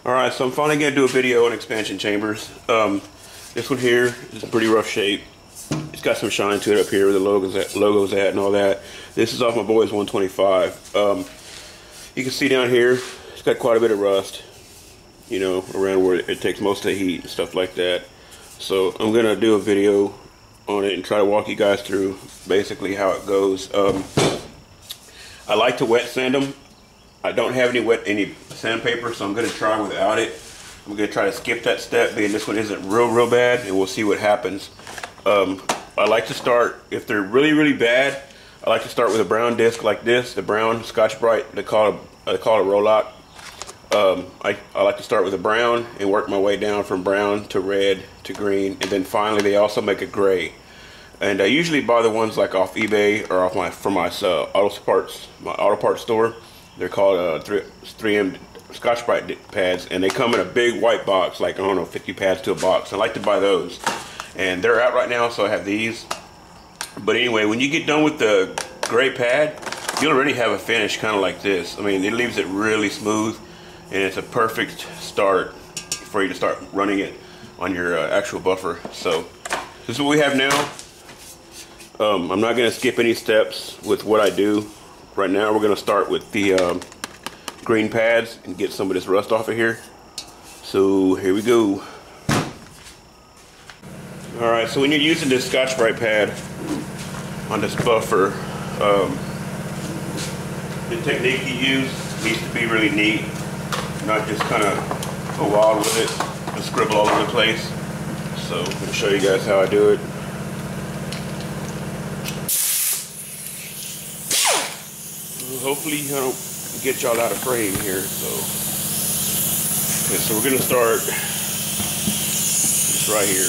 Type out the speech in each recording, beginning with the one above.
Alright, so I'm finally going to do a video on expansion chambers. This one here is in pretty rough shape. It's got some shine to it up here where the logo's at and all that. This is off my boy's 125. You can see down here, it's got quite a bit of rust, you know, around where it takes most of the heat and stuff like that. So I'm going to do a video on it and try to walk you guys through basically how it goes. I like to wet sand them. I don't have any sandpaper, so I'm going to try without it. I'm going to try to skip that step, being this one isn't real bad, and we'll see what happens. I like to start, if they're really bad, I like to start with a brown disc like this, the brown Scotch-Brite. They call it a roll-lock. I like to start with a brown and work my way down from brown to red to green, and then finally they also make a gray. And I usually buy the ones like off eBay or off my auto parts store. They're called 3M Scotch-Brite pads, and they come in a big white box, like, I don't know, 50 pads to a box. I like to buy those, and they're out right now, so I have these. But anyway, when you get done with the gray pad, you'll already have a finish kind of like this. I mean, it leaves it really smooth, and it's a perfect start for you to start running it on your actual buffer. So this is what we have now. I'm not going to skip any steps with what I do. Right now we're going to start with the green pads and get some of this rust off of here. So here we go. Alright, so when you're using this Scotch-Brite pad on this buffer, the technique you use needs to be really neat, not just kind of go wild with it and scribble all over the place. So I'm going to show you guys how I do it. Hopefully I don't get y'all out of frame here. So we're gonna start just right here.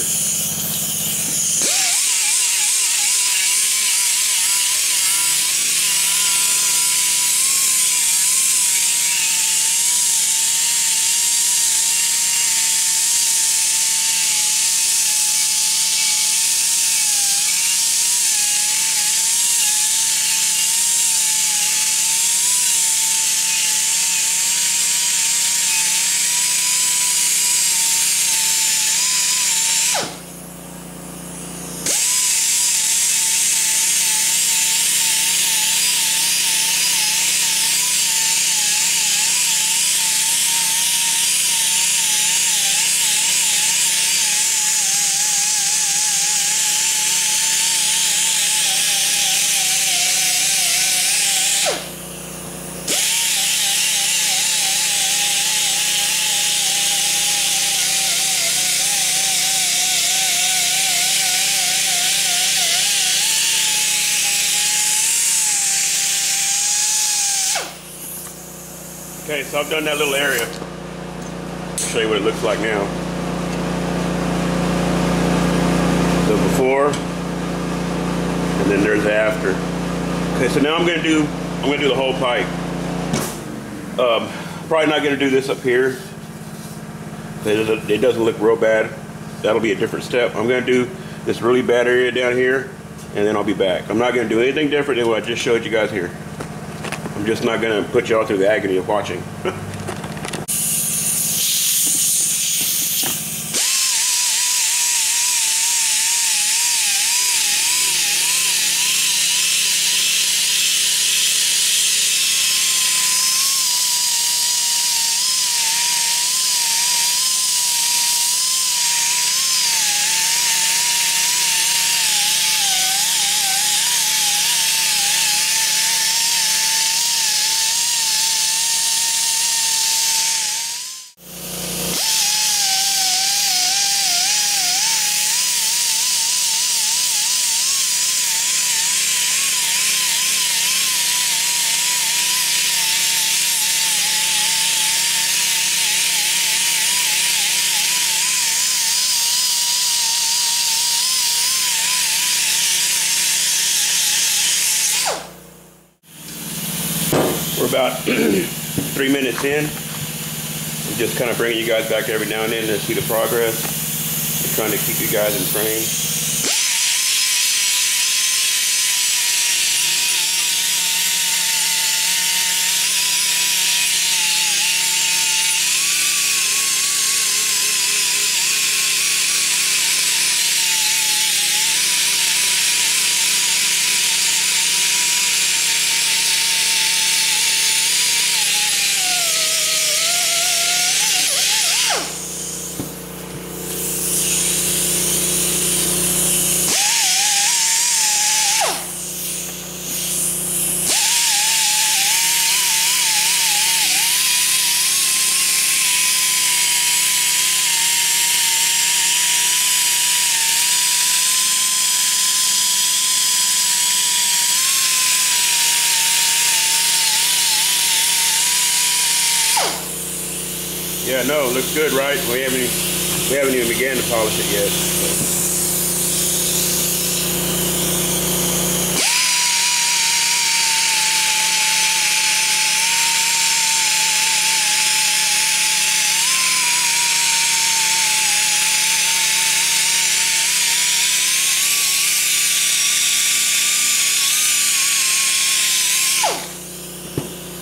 Okay, so I've done that little area. I'll show you what it looks like now. So before, and then there's the after. Okay, so now I'm gonna do the whole pipe. Probably not gonna do this up here. It doesn't look real bad. That'll be a different step. I'm gonna do this really bad area down here, and then I'll be back. I'm not gonna do anything different than what I just showed you guys here. I'm just not going to put y'all through the agony of watching. We're about 3 minutes in. I'm just kind of bringing you guys back every now and then to see the progress. I'm trying to keep you guys in frame. Yeah, no, it looks good, right? We haven't even began to polish it yet.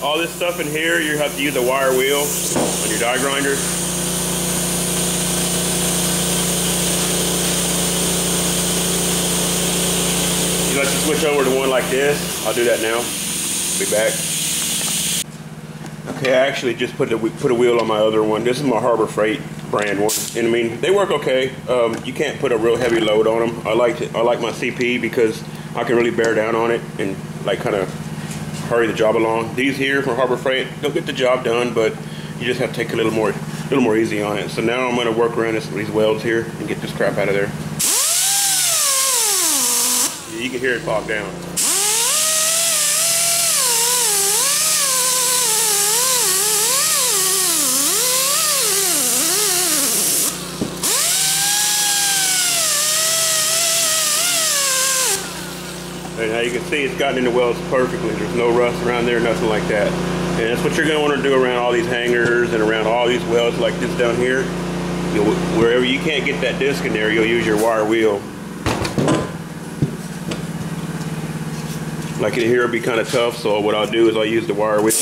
All this stuff in here, you have to use a wire wheel on your die grinder. You like to switch over to one like this. I'll do that now. Be back. Okay, I actually just put a wheel on my other one. This is my Harbor Freight brand one, and I mean they work okay. You can't put a real heavy load on them. I like my CP because I can really bear down on it and like kind of hurry the job along. These here from Harbor Freight, they'll get the job done, but you just have to take a little more easy on it. So now I'm going to work around these welds here and get this crap out of there. Yeah, you can hear it pop down. And now you can see it's gotten in the welds perfectly. There's no rust around there, nothing like that. And that's what you're going to want to do around all these hangers and around all these welds like this down here. Wherever you can't get that disc in there, you'll use your wire wheel. Like in here, it'll be kind of tough, so what I'll do is I'll use the wire wheel.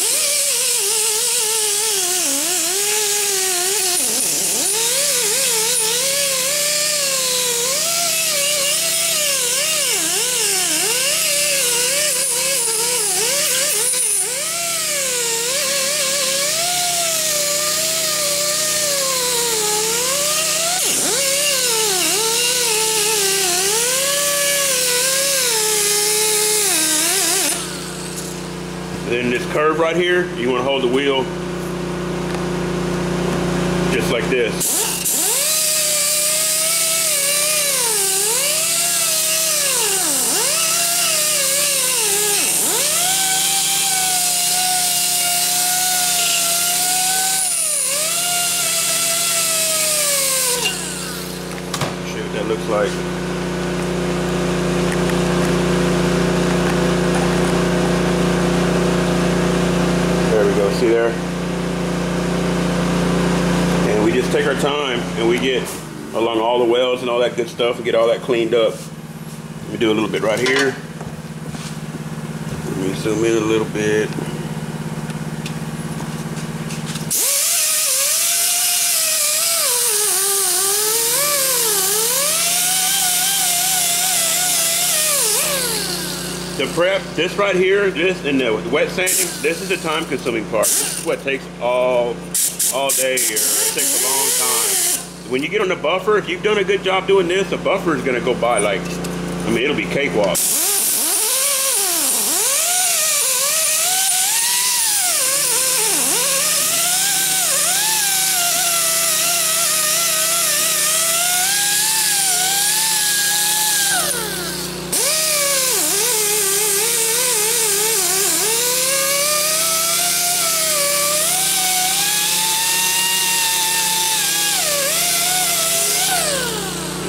Then this curve right here, you want to hold the wheel just like this. See what that looks like. There we go, see there? And we just take our time and we get along all the welds and all that good stuff and get all that cleaned up. Let me do a little bit right here. Let me zoom in a little bit. The prep, this right here, this and the wet sanding, this is the time-consuming part. This is what takes all day here. It takes a long time. When you get on the buffer, if you've done a good job doing this, the buffer is going to go by like, I mean, it'll be cakewalk.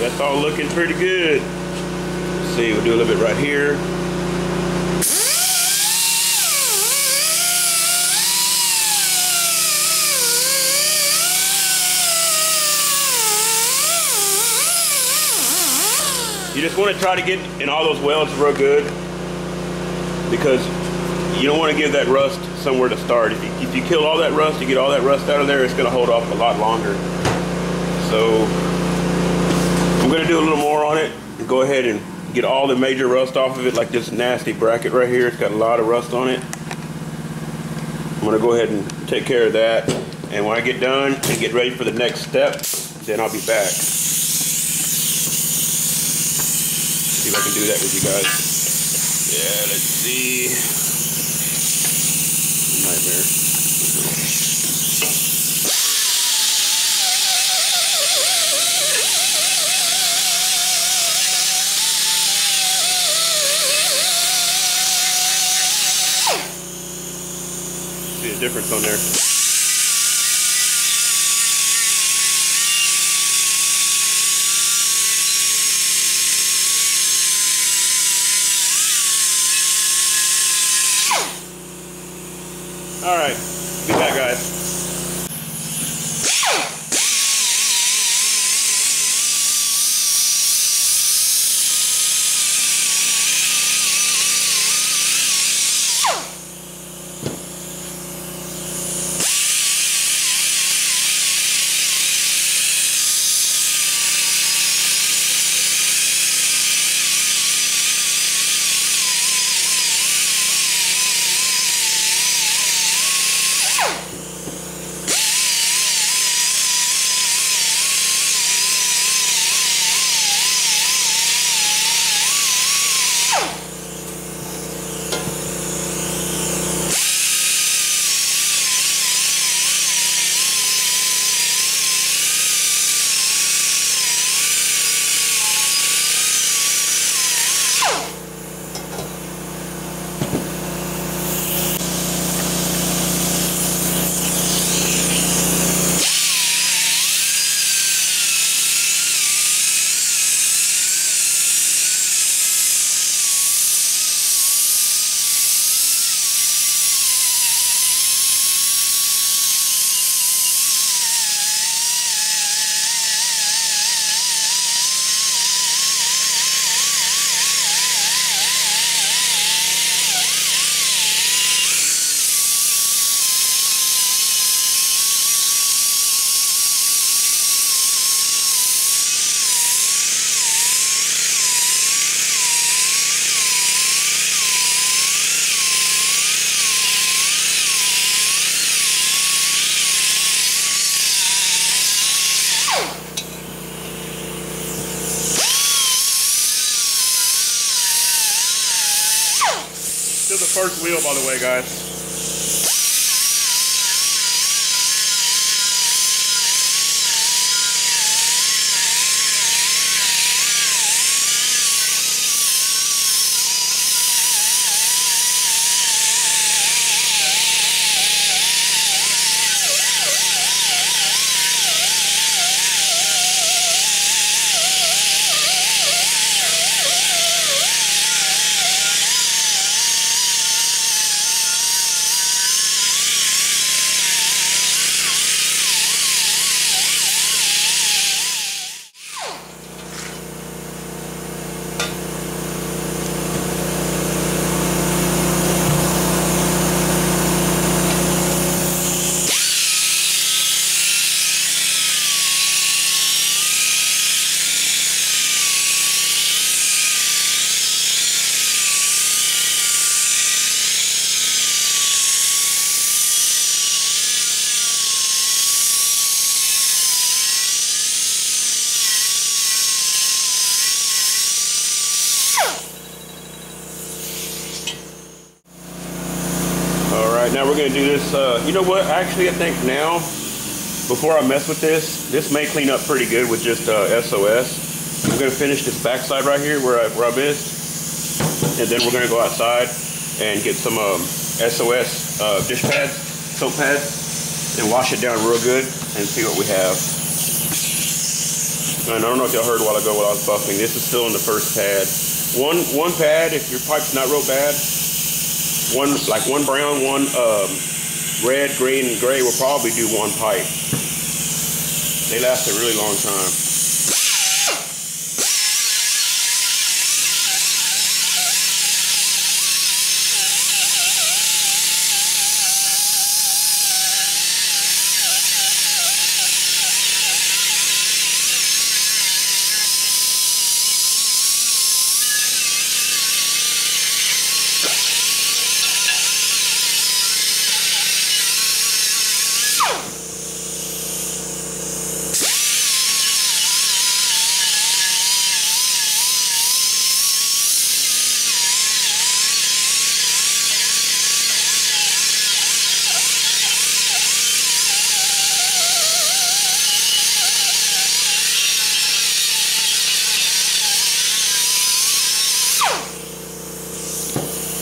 That's all looking pretty good. Let's see, we'll do a little bit right here. You just want to try to get in all those welds real good because you don't want to give that rust somewhere to start. If you kill all that rust, you get all that rust out of there, it's going to hold off a lot longer. So I'm going to do a little more on it and go ahead and get all the major rust off of it, like this nasty bracket right here. It's got a lot of rust on it. I'm going to go ahead and take care of that. And when I get done and get ready for the next step, then I'll be back. See if I can do that with you guys. Yeah, let's see. Nightmare. See the difference on there. All right, be back, guys. Still the first wheel, by the way, guys. Now we're going to do this, you know what, actually I think now, before I mess with this may clean up pretty good with just SOS. I'm going to finish this backside right here where I missed, and then we're going to go outside and get some SOS dish pads, soap pads, and wash it down real good and see what we have. And I don't know if y'all heard a while ago while I was buffing, this is still in the first pad. One pad, if your pipe's not real bad, one brown, one red, green, and gray will probably do one pipe. They last a really long time.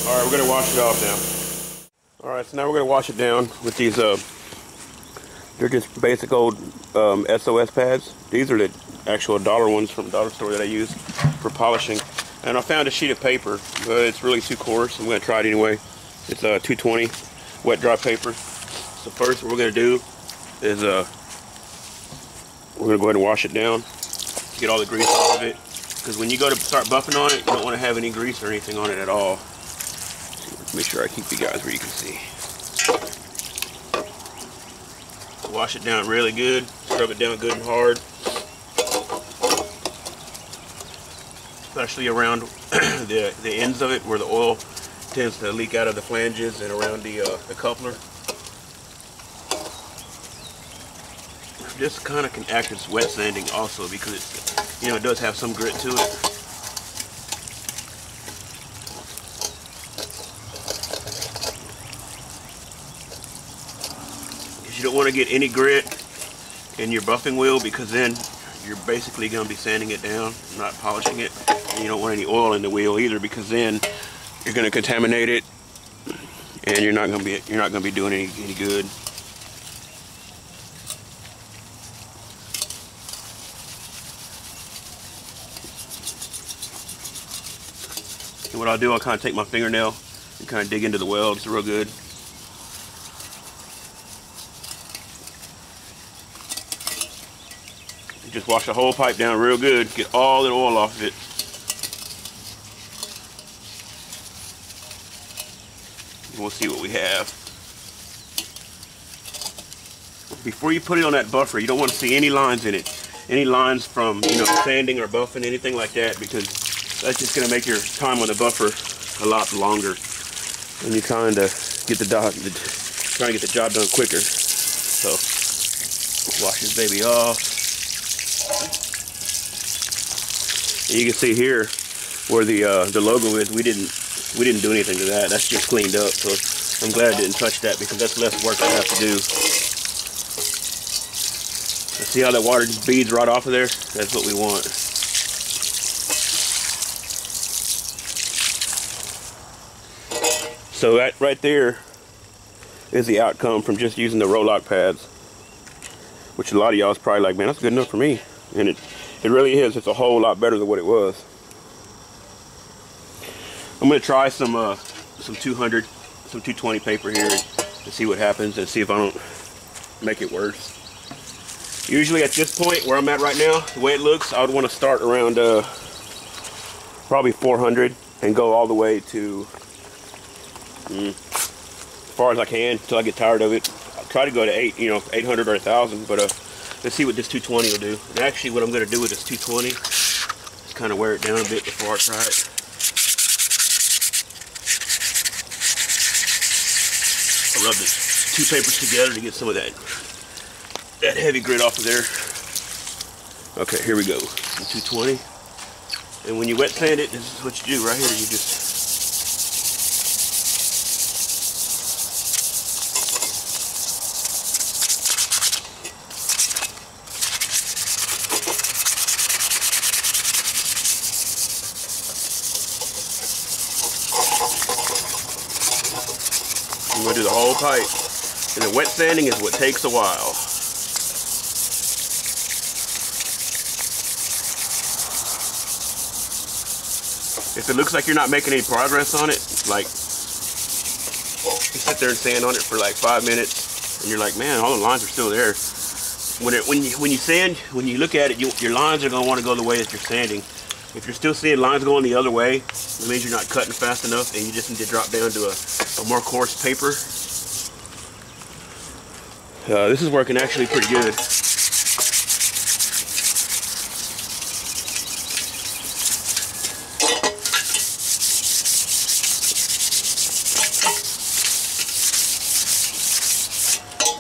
Alright, we're going to wash it off now. Alright, so now we're going to wash it down with these, they're just basic old SOS pads. These are the actual dollar ones from the dollar store that I use for polishing. And I found a sheet of paper, but it's really too coarse. I'm going to try it anyway. It's 220. wet dry paper. So first what we're going to do is we're going to go ahead and wash it down, get all the grease off of it, because when you go to start buffing on it, you don't want to have any grease or anything on it at all. Make sure I keep you guys where you can see. Wash it down really good, scrub it down good and hard, especially around the ends of it where the oil tends to leak out of the flanges and around the coupler. This kind of can act as wet sanding also, because it's, it does have some grit to it. You don't want to get any grit in your buffing wheel, because then you're basically going to be sanding it down, not polishing it. And you don't want any oil in the wheel either, because then you're going to contaminate it, and you're not going to be doing any good. And what I'll do, I'll kind of take my fingernail and kind of dig into the welds real good. Just wash the whole pipe down real good, get all the oil off of it. And we'll see what we have. Before you put it on that buffer, you don't want to see any lines in it. Any lines from, sanding or buffing, anything like that, because that's just going to make your time on the buffer a lot longer. And you're trying to get the job done quicker. So, wash this baby off. And you can see here where the logo is. We didn't do anything to that. That's just cleaned up. So I'm glad I didn't touch that, because that's less work I have to do. See how that water just beads right off of there? That's what we want. So that right there is the outcome from just using the roll-lock pads, which a lot of y'all is probably like, man, that's good enough for me. And it really is. It's a whole lot better than what it was. I'm going to try some 220 paper here and see what happens, and see if I don't make it worse. Usually at this point where I'm at right now, the way it looks, I would want to start around probably 400 and go all the way to as far as I can until I get tired of it. I'll try to go to 800 or 1,000, but let's see what this 220 will do. And actually what I'm going to do with this 220 is kind of wear it down a bit before I try it. I'll rub the two papers together to get some of that heavy grit off of there. Okay, here we go. 220. And when you wet sand it, this is what you do right here. You just I'm going to do the whole pipe. And the wet sanding is what takes a while. If it looks like you're not making any progress on it, like you sit there and sand on it for like 5 minutes, and you're like, man, all the lines are still there. When you sand, when you look at it, your lines are going to want to go the way that you're sanding. If you're still seeing lines going the other way, it means you're not cutting fast enough, and you just need to drop down to a more coarse paper. This is working actually pretty good.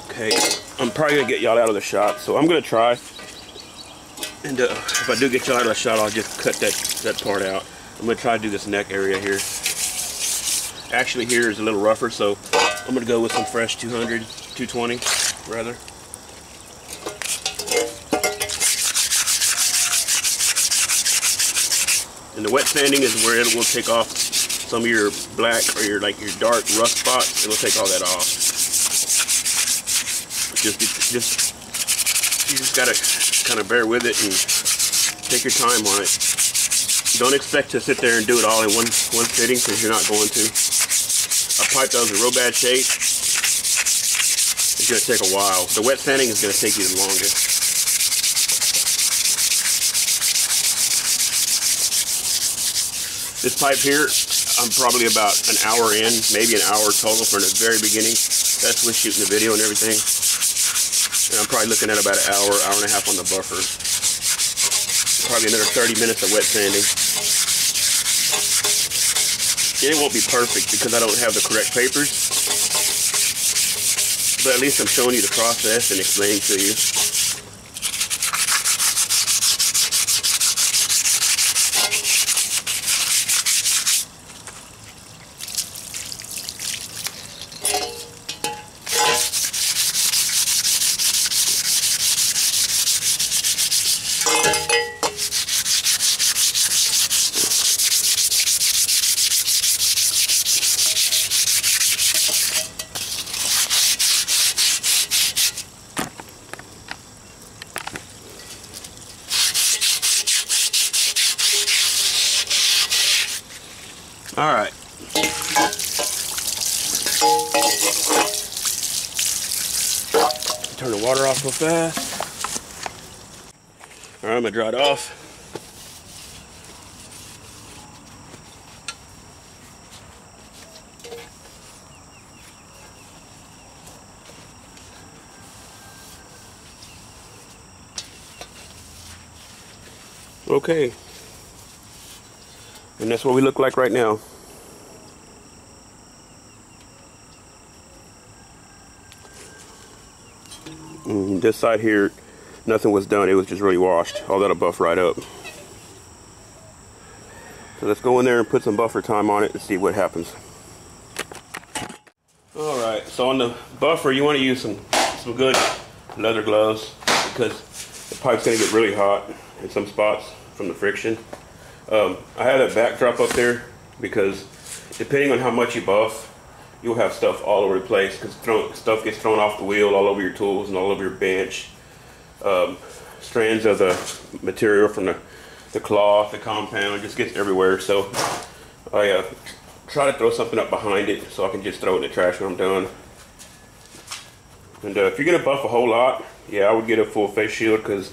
Okay, I'm probably gonna get y'all out of the shot, so I'm gonna try. And if I do get y'all out of the shot, I'll just cut that part out. I'm gonna try to do this neck area here. Actually, here is a little rougher, so I'm gonna go with some fresh 220 rather. And the wet sanding is where it will take off some of your black or your dark rust spots. It will take all that off. You just gotta kind of bear with it and take your time on it. Don't expect to sit there and do it all in one sitting, because you're not going to. A pipe that was in real bad shape, It's going to take a while. The wet sanding is going to take you the longest. This pipe here, I'm probably about an hour in, maybe an hour total from the very beginning. That's with shooting the video and everything. And I'm probably looking at about an hour, hour and a half on the buffer. Probably another 30 minutes of wet sanding. It won't be perfect because I don't have the correct papers. But at least I'm showing you the process and explaining to you. All right. Turn the water off real fast. All right, I'm gonna dry it off. Okay. And that's what we look like right now. This side here, nothing was done. It was just really washed. All that'll buff right up. So let's go in there and put some buffer time on it and see what happens. Alright, so on the buffer, you want to use some good leather gloves because the pipe's going to get really hot in some spots from the friction. I have that backdrop up there because depending on how much you buff, you'll have stuff all over the place because stuff gets thrown off the wheel, all over your tools and all over your bench. Strands of the material from the cloth, the compound, just gets everywhere. So I try to throw something up behind it so I can just throw it in the trash when I'm done. And if you're going to buff a whole lot, yeah, I would get a full face shield because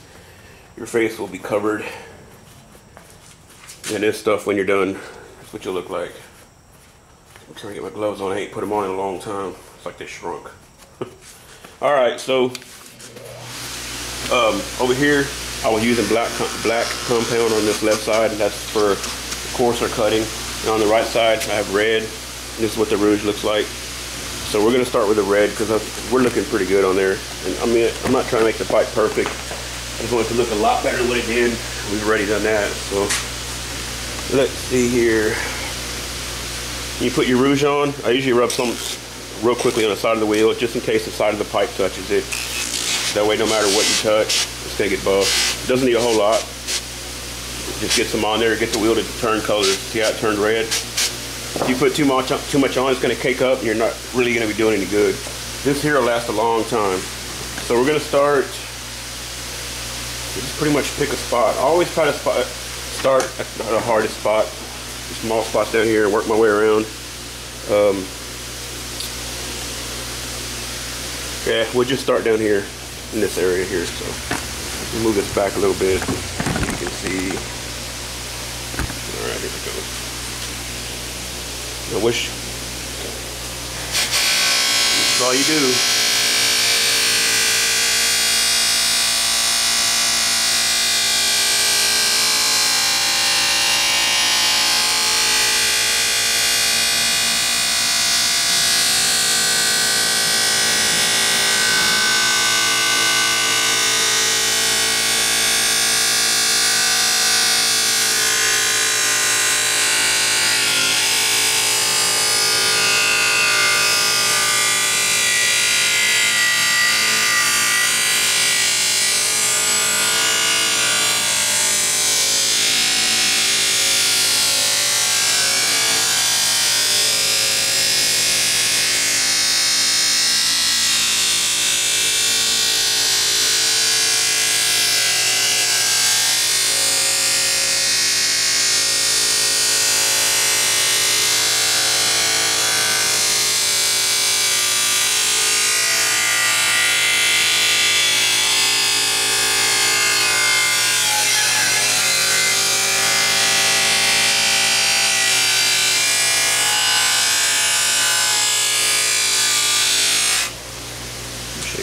your face will be covered. And this stuff, when you're done, that's what you'll look like. I'm trying to get my gloves on. I ain't put them on in a long time. It's like they shrunk. Alright, so over here I was using black compound on this left side, and that's for coarser cutting. And on the right side I have red. And this is what the rouge looks like. So we're going to start with the red because we're looking pretty good on there. And I mean, I'm not trying to make the pipe perfect. I just want it to look a lot better than what it did. We've already done that. So let's see here. You put your rouge on. I usually rub some real quickly on the side of the wheel just in case the side of the pipe touches it. That way no matter what you touch, it's going to get buffed. It doesn't need a whole lot. Just get some on there, get the wheel to turn colors. See how it turned red? If you put too much on, it's going to cake up and you're not really going to be doing any good. This here will last a long time. So we're going to start, just pretty much pick a spot. I always try to start at the hardest spot. Small spots down here and work my way around. Yeah, we'll just start down here in this area here. So we'll move this back a little bit. You can see. All right, here we go. I wish this is all you do.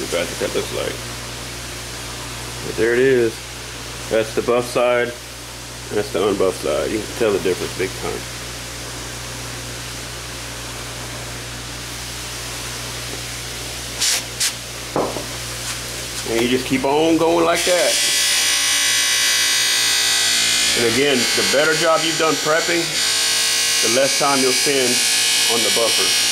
you guys what that looks like. But there it is. That's the buff side, and that's the unbuffed side. You can tell the difference big time. And you just keep on going like that. And again, the better job you've done prepping, the less time you'll spend on the buffer.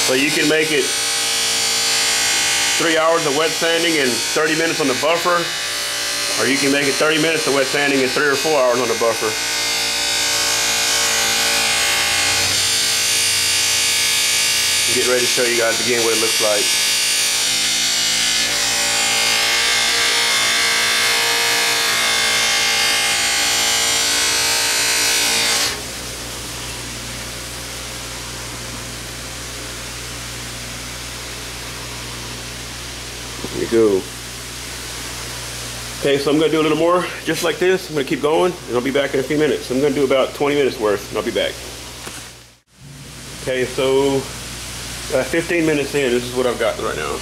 So you can make it 3 hours of wet sanding and 30 minutes on the buffer, or you can make it 30 minutes of wet sanding and 3 or 4 hours on the buffer. I'm getting ready to show you guys again what it looks like. There you go. Okay, so I'm going to do a little more just like this. I'm going to keep going, and I'll be back in a few minutes. I'm going to do about 20 minutes worth, and I'll be back. Okay, so 15 minutes in, this is what I've got right now.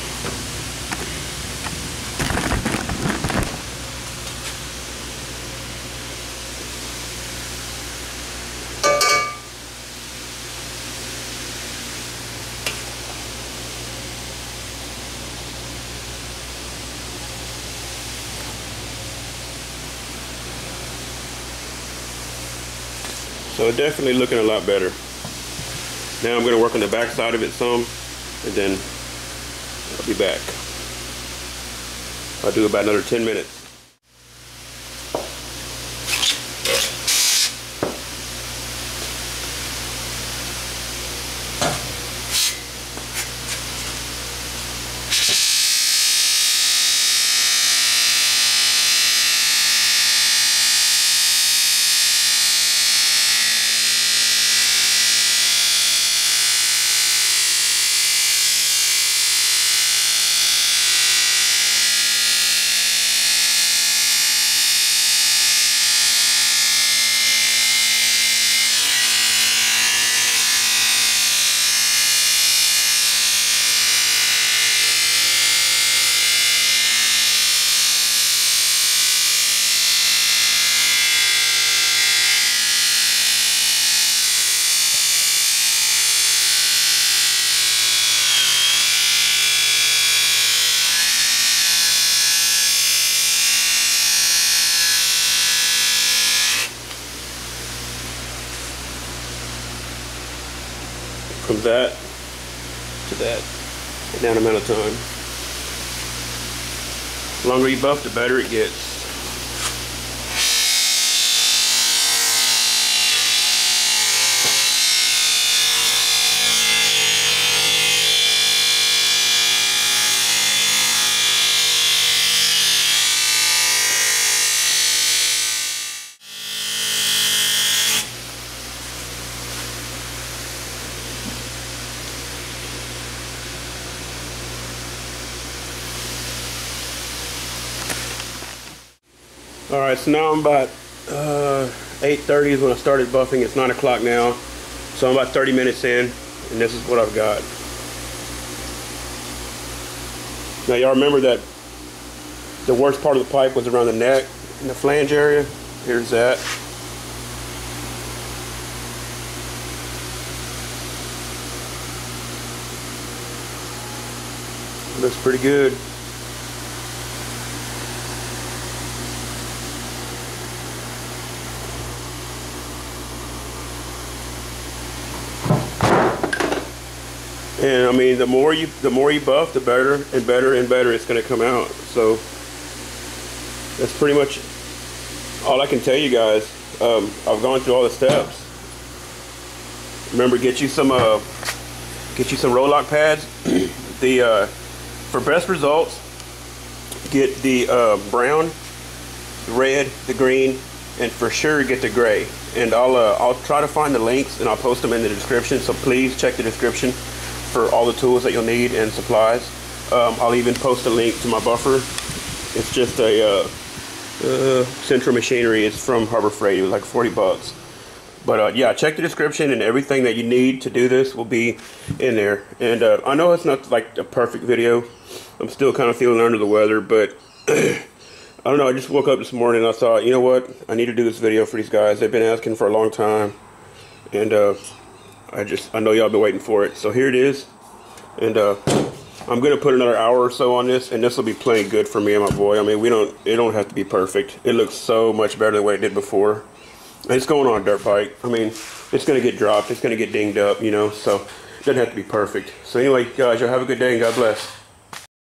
So it's definitely looking a lot better. Now I'm going to work on the back side of it some, and then I'll be back. I'll do about another 10 minutes. From that to that in that amount of time. The longer you buff, the better it gets. Alright, so now I'm about 8:30 is when I started buffing. It's 9 o'clock now. So I'm about 30 minutes in, and this is what I've got. Now y'all remember that the worst part of the pipe was around the neck and the flange area. Here's that. Looks pretty good. And I mean, the more you buff, the better and better and better it's going to come out. So that's pretty much all I can tell you guys. I've gone through all the steps. Remember, get you some roll lock pads. For best results, get the brown, the red, the green, and for sure get the gray. And I'll try to find the links and I'll post them in the description. So please check the description for all the tools that you'll need and supplies. I'll even post a link to my buffer. It's just a Central Machinery. It's from Harbor Freight. It was like 40 bucks. But yeah, check the description, and everything that you need to do this will be in there. And I know it's not like a perfect video. I'm still kind of feeling under the weather, but I don't know. I just woke up this morning and I thought, you know what? I need to do this video for these guys. They've been asking for a long time, and I know y'all been waiting for it. So here it is, and I'm gonna put another hour or so on this, and this will be playing good for me and my boy. I mean, it don't have to be perfect. It looks so much better than what it did before. And it's going on a dirt bike. I mean, it's gonna get dropped. It's gonna get dinged up, you know. So it doesn't have to be perfect. So anyway, guys, y'all have a good day and God bless.